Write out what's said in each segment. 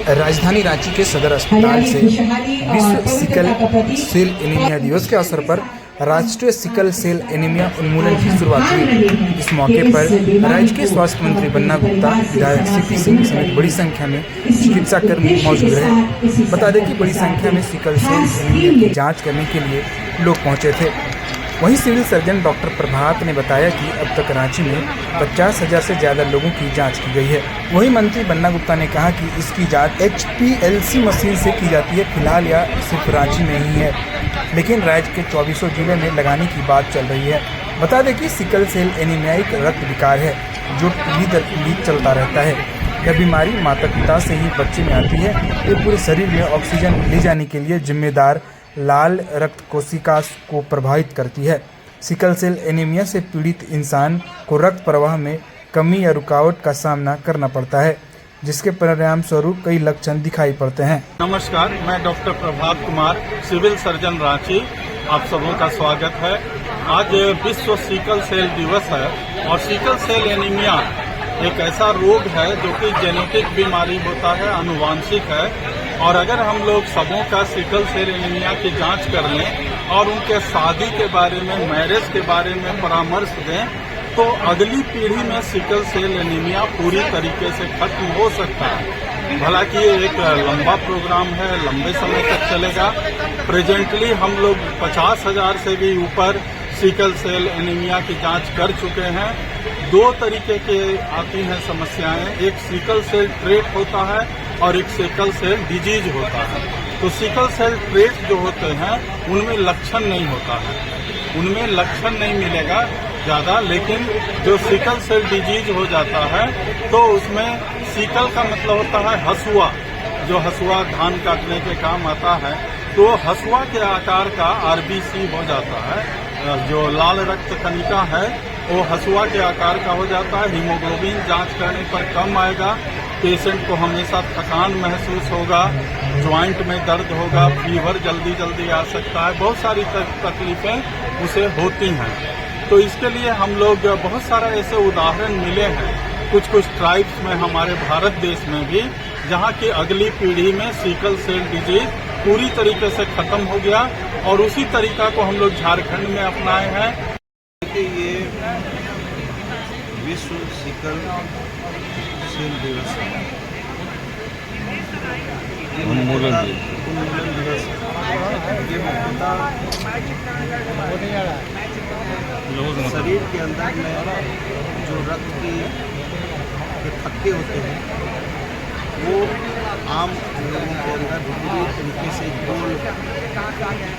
राजधानी रांची के सदर अस्पताल से विश्व सिकल सेल एनीमिया दिवस के अवसर पर राष्ट्रीय सिकल सेल एनीमिया उन्मूलन की शुरुआत हुई। इस मौके पर राज्य के स्वास्थ्य मंत्री बन्ना गुप्ता, विधायक सीपी सिंह समेत बड़ी संख्या में चिकित्सा कर्मी मौजूद रहे। बता दें कि बड़ी संख्या में सिकल सेल एनीमिया की जांच करने के लिए लोग पहुंचे थे। वहीं सिविल सर्जन डॉक्टर प्रभात ने बताया कि अब तक रांची में 50,000 से ज़्यादा लोगों की जांच की गई है। वहीं मंत्री बन्ना गुप्ता ने कहा कि इसकी जांच HPLC मशीन से की जाती है। फिलहाल यह सिर्फ रांची में ही है, लेकिन राज्य के 24 जिले में लगाने की बात चल रही है। बता दें कि सिकल सेल एनीमिया एक रक्त विकार है जो पीढ़ी दर पीढ़ी चलता रहता है। यह बीमारी माता पिता से ही बच्चे में आती है। ये पूरे शरीर में ऑक्सीजन ले जाने के लिए जिम्मेदार लाल रक्त कोशिका को प्रभावित करती है। सिकल सेल एनीमिया से पीड़ित इंसान को रक्त प्रवाह में कमी या रुकावट का सामना करना पड़ता है, जिसके परिणाम स्वरूप कई लक्षण दिखाई पड़ते हैं। नमस्कार, मैं doctor Prabhat Kumar, civil surgeon Ranchi. आप सबों का स्वागत है। आज विश्व सिकल सेल दिवस है और सिकल सेल एनीमिया एक ऐसा रोग है जो कि जेनेटिक बीमारी होता है, आनुवांशिक है। और अगर हम लोग सबों का सिकल सेल एनीमिया की जांच कर लें और उनके शादी के बारे में, मैरिज के बारे में परामर्श दें, तो अगली पीढ़ी में सिकल सेल एनीमिया पूरी तरीके से खत्म हो सकता है। हालांकि ये एक लंबा प्रोग्राम है, लंबे समय तक चलेगा। प्रेजेंटली हम लोग 50,000 से भी ऊपर सिकल सेल एनीमिया की जांच कर चुके हैं। दो तरीके के आती हैं समस्याएं, एक सिकल सेल ट्रेट होता है और एक सिकल सेल डिजीज होता है। तो सिकल सेल ट्रेट जो होते हैं उनमें लक्षण नहीं होता है, उनमें लक्षण नहीं मिलेगा ज्यादा, लेकिन जो सिकल सेल डिजीज हो जाता है तो उसमें सिकल का मतलब होता है हसुआ, जो हसुआ धान काटने के काम आता है। तो हसुआ के आकार का RBC हो जाता है, जो लाल रक्त कणिका है वो हसुआ के आकार का हो जाता है। हीमोग्लोबिन जांच करने पर कम आएगा, पेशेंट को हमेशा थकान महसूस होगा, ज्वाइंट में दर्द होगा, फीवर जल्दी आ सकता है, बहुत सारी तकलीफें उसे होती हैं। तो इसके लिए हम लोग बहुत सारा ऐसे उदाहरण मिले हैं कुछ ट्राइब्स में हमारे भारत देश में भी, जहां की अगली पीढ़ी में सिकल सेल डिजीज पूरी तरीके से खत्म हो गया और उसी तरीका को हम लोग झारखंड में अपनाए हैं। ये विश्व सिकल सेल दिवस है, उन्मूलन दिवस। ये शरीर के अंदर में जो रक्त के थक्के होते हैं वो आम लोगों के अंदर पूरी तरीके से गोल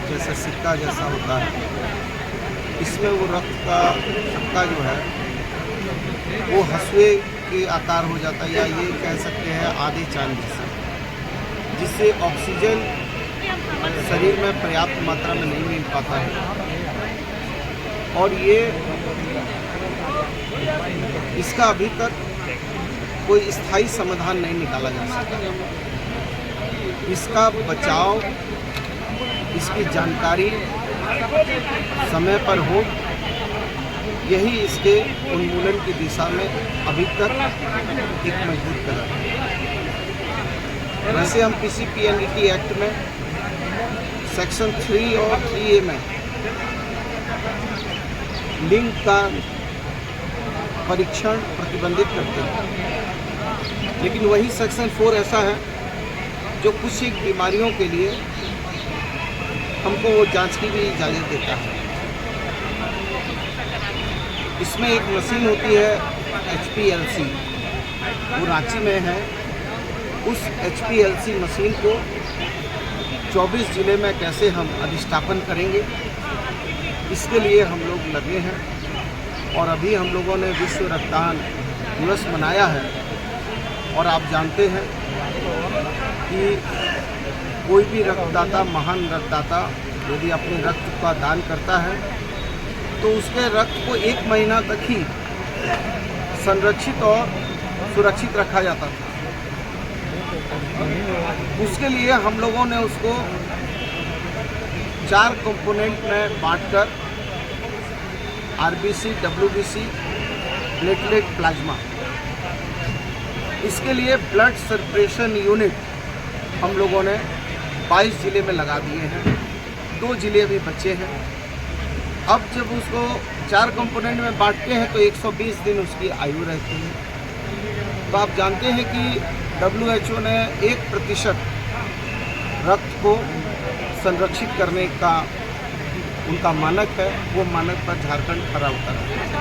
जैसा सिक्का जैसा होता है। इसमें वो रक्त का थक्का जो है वो हसुए के आकार हो जाता है, या ये कह सकते हैं आधे चांद जैसा, जिससे ऑक्सीजन शरीर में पर्याप्त मात्रा में नहीं मिल पाता है। और ये इसका अभी तक कोई स्थायी समाधान नहीं निकाला जा सका। इसका बचाव, इसकी जानकारी समय पर हो, यही इसके उन्मूलन की दिशा में अभी तक एक मजबूत कदम है। वैसे हम PCPNDT एक्ट में सेक्शन 3 और 3A में लिंग का परीक्षण प्रतिबंधित करते हैं, लेकिन वही सेक्शन 4 ऐसा है जो कुछ एक बीमारियों के लिए हमको वो जांच की भी इजाज़त देता है। इसमें एक मशीन होती है HPLC, वो रांची में है। उस HPLC मशीन को 24 जिले में कैसे हम अधिष्ठापन करेंगे, इसके लिए हम लोग लगे हैं। और अभी हम लोगों ने विश्व रक्तदान दिवस मनाया है। और आप जानते हैं कि कोई भी रक्तदाता, महान रक्तदाता यदि अपने रक्त का दान करता है तो उसके रक्त को 1 महीना तक ही संरक्षित और सुरक्षित रखा जाता था। उसके लिए हम लोगों ने उसको 4 कंपोनेंट में बांटकर RBC, WBC, प्लेटलेट, प्लाज्मा, इसके लिए ब्लड सर्कुलेशन यूनिट हम लोगों ने 22 जिले में लगा दिए हैं, 2 जिले अभी बचे हैं। अब जब उसको 4 कंपोनेंट में बांटते हैं तो 120 दिन उसकी आयु रहती है। तो आप जानते हैं कि WHO ने 1% रक्त को संरक्षित करने का उनका मानक है, वो मानक पर झारखंड खरा उतरा है।